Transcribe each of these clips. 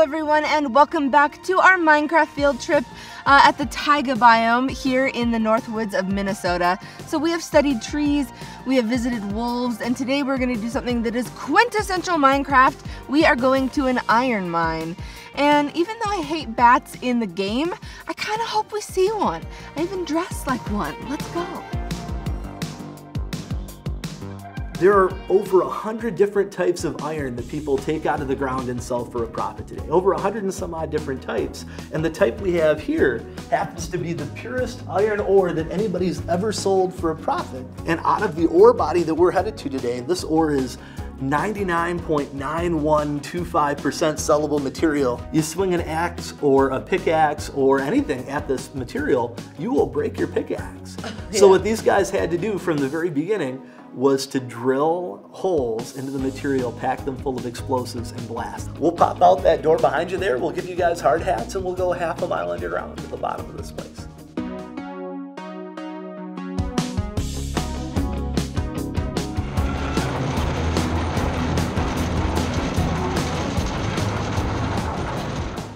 everyone, and welcome back to our Minecraft field trip at the taiga biome here in the north woods of Minnesota. So we have studied trees, we have visited wolves, and today we're going to do something that is quintessential Minecraft. We are going to an iron mine. And even though I hate bats in the game, I kind of hope we see one. I even dress like one. Let's go. There are over 100 different types of iron that people take out of the ground and sell for a profit today. Over 100 and some odd different types. And the type we have here happens to be the purest iron ore that anybody's ever sold for a profit. And out of the ore body that we're headed to today, this ore is 99.9125% sellable material. You swing an axe or a pickaxe or anything at this material, you will break your pickaxe. Yeah. So what these guys had to do from the very beginning was to drill holes into the material, pack them full of explosives, and blast. We'll pop out that door behind you there, we'll give you guys hard hats, and we'll go half a mile underground to the bottom of this place.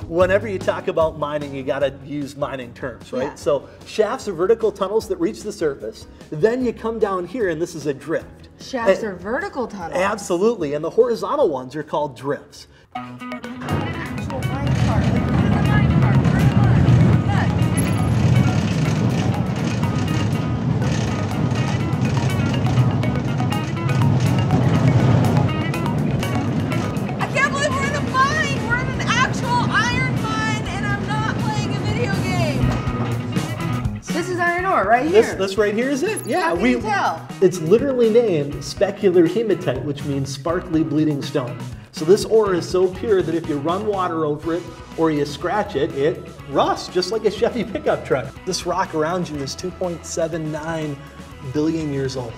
Whenever you talk about mining, you gotta use mining terms, right? Yeah. So shafts are vertical tunnels that reach the surface. Then you come down here and this is a drift. Shafts are vertical tunnels? Absolutely, and the horizontal ones are called drifts. Right here. This right here is it. Yeah, how can you tell? It's literally named specular hematite, which means sparkly bleeding stone. So this ore is so pure that if you run water over it or you scratch it, it rusts, just like a Chevy pickup truck. This rock around you is 2.79 billion years old.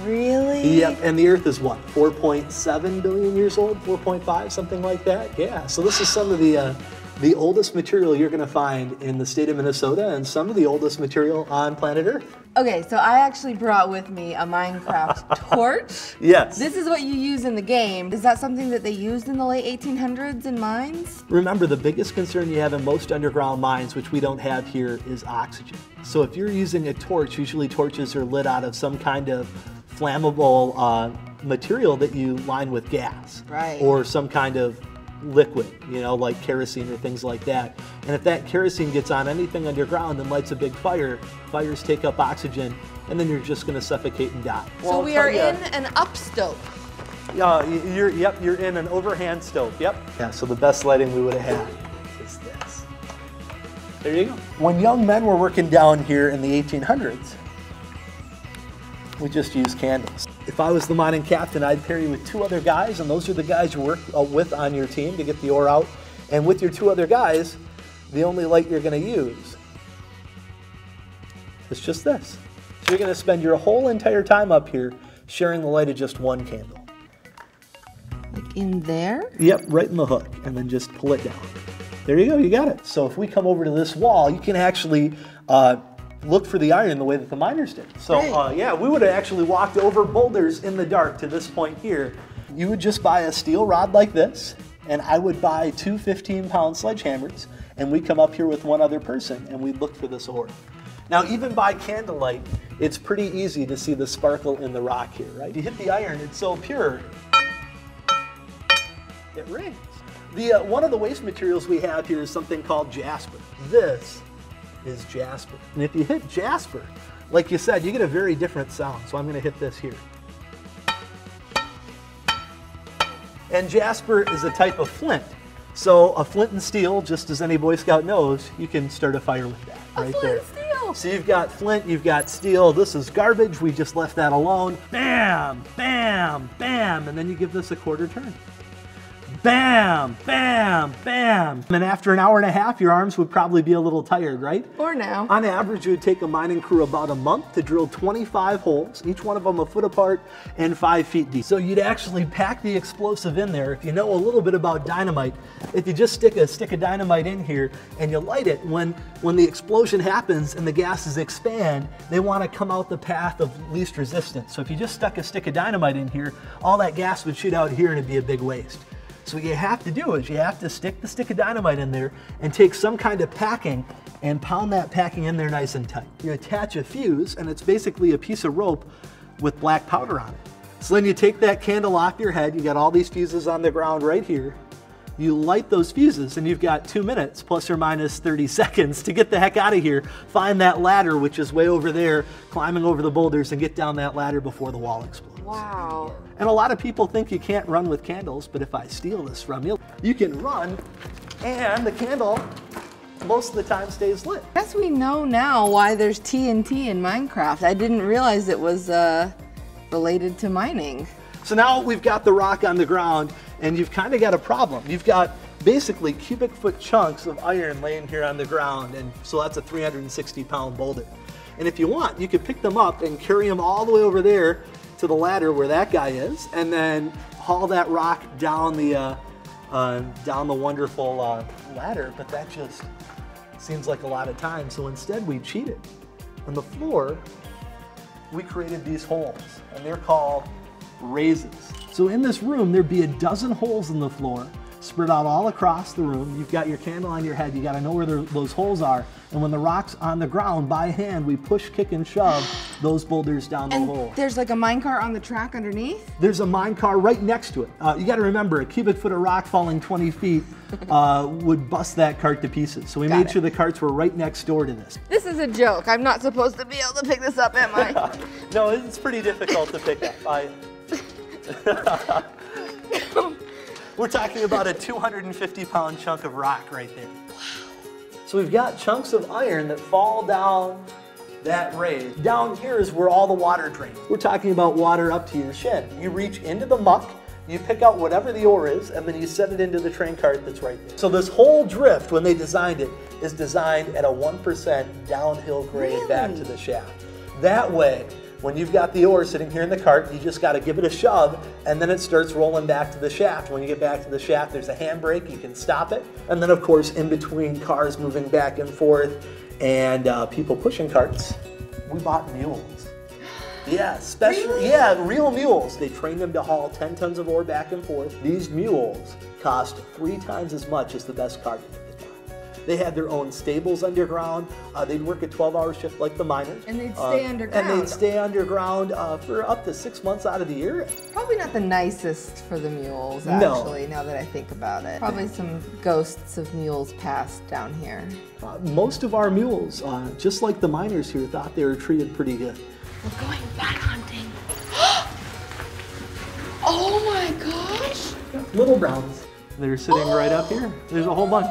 Really? Yep, and the Earth is what, 4.7 billion years old? 4.5, something like that? Yeah, so this is some of the oldest material you're going to find in the state of Minnesota and some of the oldest material on planet Earth. Okay, so I actually brought with me a Minecraft torch. Yes. This is what you use in the game. Is that something that they used in the late 1800s in mines? Remember, the biggest concern you have in most underground mines, which we don't have here, is oxygen. So if you're using a torch, usually torches are lit out of some kind of flammable material that you line with gas. Right. Or some kind of liquid, you know, like kerosene or things like that. And if that kerosene gets on anything underground and lights a big fire, fires take up oxygen, and then you're just going to suffocate and die. So we are in an up stove. You're in an overhand stove. Yep. Yeah. So the best lighting we would have had is this. There you go. When young men were working down here in the 1800s, we just used candles. If I was the mining captain, I'd pair you with two other guys, and those are the guys you work with on your team to get the ore out. And with your two other guys, the only light you're going to use is just this. So you're going to spend your whole entire time up here sharing the light of just one candle. Like in there? Yep, right in the hook, and then just pull it down. There you go, you got it. So if we come over to this wall, you can actually look for the iron the way that the miners did. So yeah, we would have actually walked over boulders in the dark to this point here. You would just buy a steel rod like this, and I would buy two 15-pound sledgehammers, and we'd come up here with one other person, and we'd look for this ore. Now, even by candlelight, it's pretty easy to see the sparkle in the rock here, right? You hit the iron, it's so pure, it rings. One of the waste materials we have here is something called jasper. This is jasper. And if you hit jasper, like you said, you get a very different sound. So I'm going to hit this here. And jasper is a type of flint. So a flint and steel, just as any Boy Scout knows, you can start a fire with that right there. A flint and steel. So you've got flint, you've got steel. This is garbage. We just left that alone. Bam, bam, bam. And then you give this a quarter turn. Bam, bam, bam. And after an hour and a half, your arms would probably be a little tired, right? Or now. On average, it would take a mining crew about a month to drill 25 holes, each one of them a foot apart and 5 feet deep. So you'd actually pack the explosive in there. If you know a little bit about dynamite, if you just stick a stick of dynamite in here and you light it, when the explosion happens and the gases expand, they want to come out the path of least resistance. So if you just stuck a stick of dynamite in here, all that gas would shoot out here and it'd be a big waste. So what you have to do is you have to stick the stick of dynamite in there and take some kind of packing and pound that packing in there nice and tight. You attach a fuse, and it's basically a piece of rope with black powder on it. So then you take that candle off your head, you got all these fuses on the ground right here. You light those fuses and you've got 2 minutes plus or minus 30 seconds to get the heck out of here, find that ladder, which is way over there, climbing over the boulders, and get down that ladder before the wall explodes. Wow. And a lot of people think you can't run with candles, but if I steal this from you, you can run and the candle most of the time stays lit. I guess we know now why there's TNT in Minecraft. I didn't realize it was related to mining. So now we've got the rock on the ground, and you've kind of got a problem. You've got basically cubic foot chunks of iron laying here on the ground, and so that's a 360-pound boulder. And if you want, you could pick them up and carry them all the way over there to the ladder where that guy is, and then haul that rock down the wonderful ladder, but that just seems like a lot of time. So instead we cheated. On the floor, we created these holes, and they're called raises. So in this room, there'd be a dozen holes in the floor, spread out all across the room. You've got your candle on your head, you gotta know where those holes are. And when the rock's on the ground, by hand, we push, kick, and shove those boulders down the hole. There's like a minecart on the track underneath? There's a minecart right next to it. You gotta remember, a cubic foot of rock falling 20 feet would bust that cart to pieces. So we made sure the carts were right next door to this. This is a joke. I'm not supposed to be able to pick this up, am I? No, it's pretty difficult to pick up. We're talking about a 250-pound chunk of rock right there. So we've got chunks of iron that fall down that raise. Down here is where all the water drains. We're talking about water up to your shin. You reach into the muck, you pick out whatever the ore is, and then you set it into the train cart that's right there. So this whole drift, when they designed it, is designed at a 1% downhill grade back to the shaft. That way, when you've got the ore sitting here in the cart, you just got to give it a shove, and then it starts rolling back to the shaft. When you get back to the shaft, there's a handbrake, you can stop it. And then, of course, in between cars moving back and forth and people pushing carts, we bought mules. Yeah, real mules. They trained them to haul 10 tons of ore back and forth. These mules cost 3 times as much as the best cart. They had their own stables underground. They'd work a 12-hour shift like the miners. And they'd stay underground. And they'd stay underground for up to 6 months out of the year. Probably not the nicest for the mules, actually, now that I think about it. Probably some ghosts of mules passed down here. Most of our mules, just like the miners here, thought they were treated pretty good. We're going bat hunting. Oh my gosh! Little browns. They're sitting right up here. There's a whole bunch.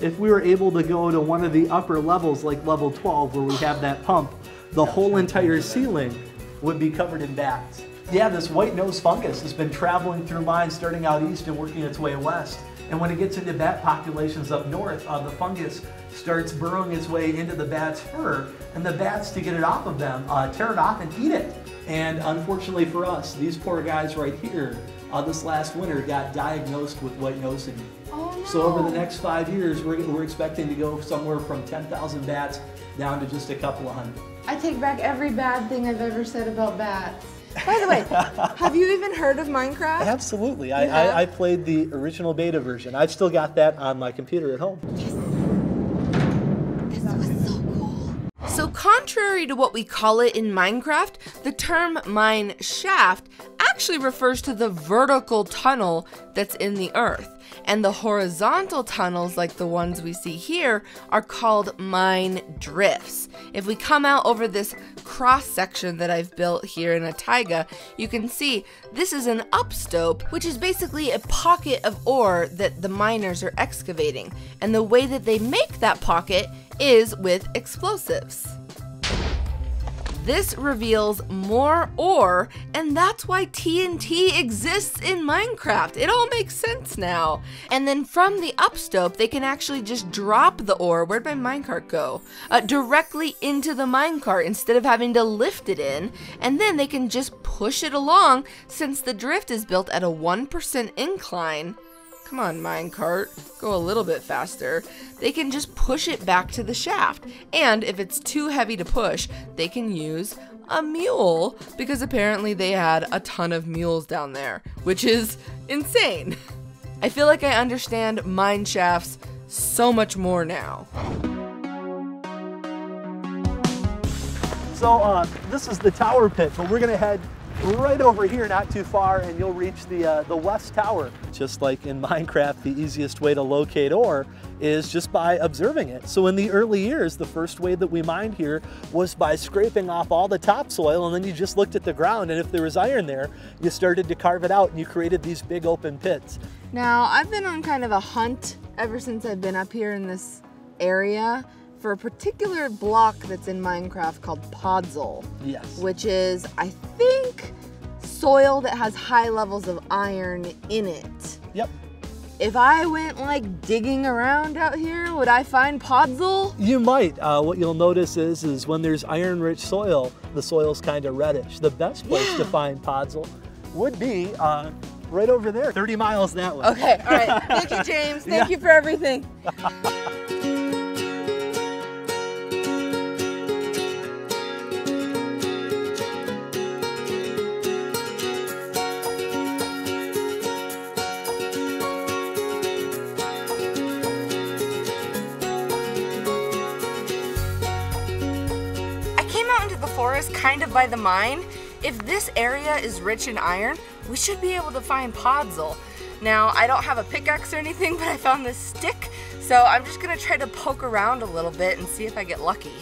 If we were able to go to one of the upper levels, like level 12, where we have that pump, the whole entire ceiling would be covered in bats. Yeah, this white-nosed fungus has been traveling through mines starting out east and working its way west. And when it gets into bat populations up north, the fungus starts burrowing its way into the bat's fur, and the bats, to get it off of them, tear it off and eat it. And unfortunately for us, these poor guys right here, this last winter got diagnosed with white nose syndrome. Oh, no. So over the next 5 years, we're expecting to go somewhere from 10,000 bats down to just a couple of hundred. I take back every bad thing I've ever said about bats. By the way, have you even heard of Minecraft? Absolutely. I played the original beta version. I've still got that on my computer at home. Yes. This was so cool. So contrary to what we call it in Minecraft, the term mine shaft actually refers to the vertical tunnel that's in the earth. And the horizontal tunnels, like the ones we see here, are called mine drifts. If we come out over this cross section that I've built here in a taiga, you can see this is an upstope, which is basically a pocket of ore that the miners are excavating. And the way that they make that pocket is with explosives. This reveals more ore, and that's why TNT exists in Minecraft. It all makes sense now. And then from the upstope, they can actually just drop the ore, where'd my minecart go? Directly into the minecart instead of having to lift it in, and then they can just push it along since the drift is built at a 1% incline. Come on, minecart, go a little bit faster. They can just push it back to the shaft. And if it's too heavy to push, they can use a mule, because apparently they had a ton of mules down there, which is insane. I feel like I understand mine shafts so much more now. So this is the tower pit, but we're gonna head right over here, not too far, and you'll reach the west tower. Just like in Minecraft, the easiest way to locate ore is just by observing it. So in the early years, the first way that we mined here was by scraping off all the topsoil, and then you just looked at the ground, and if there was iron there, you started to carve it out, and you created these big open pits. Now, I've been on kind of a hunt ever since I've been up here in this area for a particular block that's in Minecraft called Podzol. Yes. Which is, I think, soil that has high levels of iron in it. Yep. If I went like digging around out here, would I find Podzol? You might. What you'll notice is when there's iron-rich soil, the soil's kind of reddish. The best place to find Podzol would be right over there, 30 miles that way. Okay, all right. Thank you, James. Thank you for everything. Forest kind of by the mine. If this area is rich in iron, we should be able to find Podzol. Now, I don't have a pickaxe or anything, but I found this stick, so I'm just gonna try to poke around a little bit and see if I get lucky.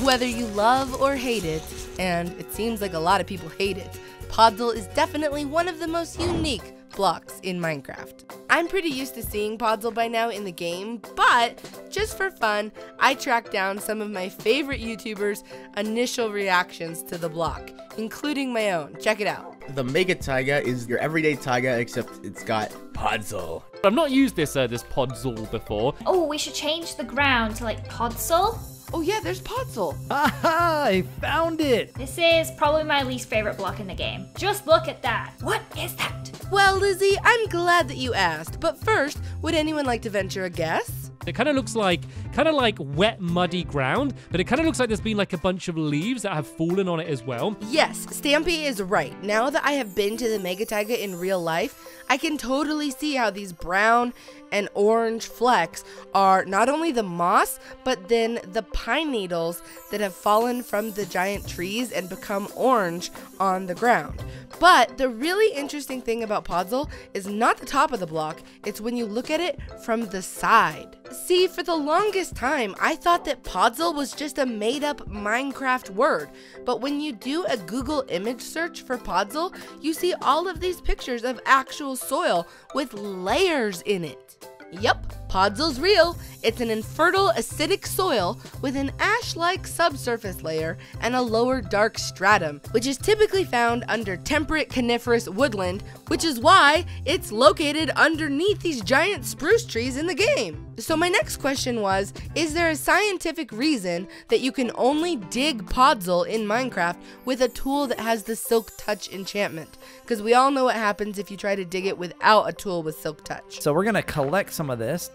Whether you love or hate it, and it seems like a lot of people hate it, Podzol is definitely one of the most unique blocks in Minecraft. I'm pretty used to seeing Podzol by now in the game, but just for fun, I tracked down some of my favorite YouTubers' initial reactions to the block, including my own. Check it out. The Mega Taiga is your everyday taiga, except it's got Podzol. I've not used this Podzol before. Oh, we should change the ground to like Podzol. Oh yeah, there's Podzol. Aha! I found it! This is probably my least favorite block in the game. Just look at that. What is that? Well, Lizzie, I'm glad that you asked, but first, would anyone like to venture a guess? It kind of looks like, wet, muddy ground, but it kind of looks like there's been like a bunch of leaves that have fallen on it as well. Yes, Stampy is right. Now that I have been to the Mega Taiga in real life, I can totally see how these brown and orange flecks are not only the moss, but then the pine needles that have fallen from the giant trees and become orange on the ground. But the really interesting thing about Podzol is not the top of the block, it's when you look at it from the side. See, for the longest time, I thought that Podzol was just a made-up Minecraft word, but when you do a Google image search for Podzol, you see all of these pictures of actual soil with layers in it. Yup, Podzol's real. It's an infertile acidic soil with an ash-like subsurface layer and a lower dark stratum, which is typically found under temperate coniferous woodland, which is why it's located underneath these giant spruce trees in the game. So my next question was, is there a scientific reason that you can only dig Podzol in Minecraft with a tool that has the Silk Touch enchantment? Because we all know what happens if you try to dig it without a tool with Silk Touch. So we're gonna collect some of this.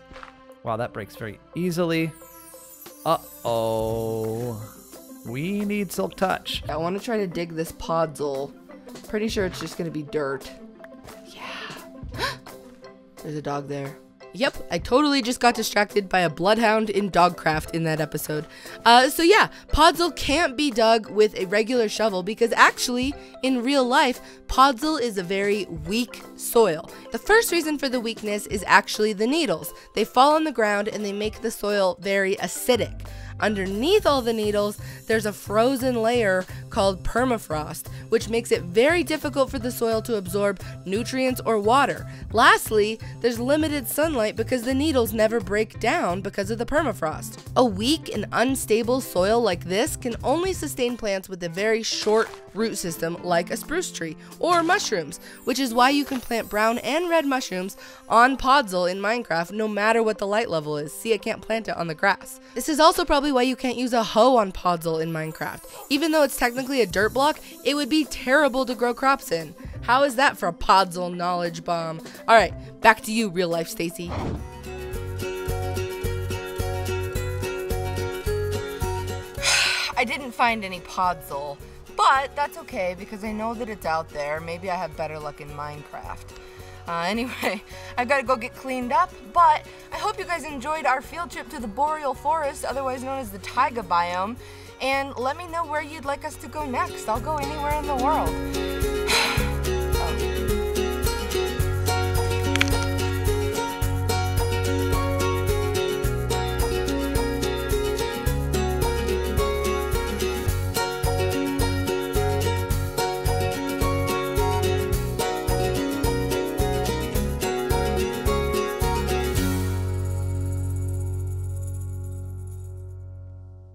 Wow, that breaks very easily. Uh-oh. We need Silk Touch. I want to try to dig this Podzol. Pretty sure it's just gonna be dirt. Yeah. There's a dog there. Yep, I totally just got distracted by a bloodhound in Dogcraft in that episode. So yeah, Podzol can't be dug with a regular shovel because actually, in real life, Podzol is a very weak soil. The first reason for the weakness is actually the needles. They fall on the ground and they make the soil very acidic. Underneath all the needles, there's a frozen layer called permafrost, which makes it very difficult for the soil to absorb nutrients or water. Lastly, there's limited sunlight because the needles never break down because of the permafrost. A weak and unstable soil like this can only sustain plants with a very short root system like a spruce tree or mushrooms, which is why you can plant brown and red mushrooms on Podzol in Minecraft no matter what the light level is. See, I can't plant it on the grass. This is also probably why you can't use a hoe on Podzol in Minecraft. Even though it's technically a dirt block, it would be terrible to grow crops in. How is that for a Podzol knowledge bomb? Alright, back to you, real life Stacy. I didn't find any Podzol, But that's okay because I know that it's out there. Maybe I have better luck in Minecraft. Anyway, I've got to go get cleaned up, but I hope you guys enjoyed our field trip to the Boreal Forest, otherwise known as the Taiga biome, and let me know where you'd like us to go next. I'll go anywhere in the world.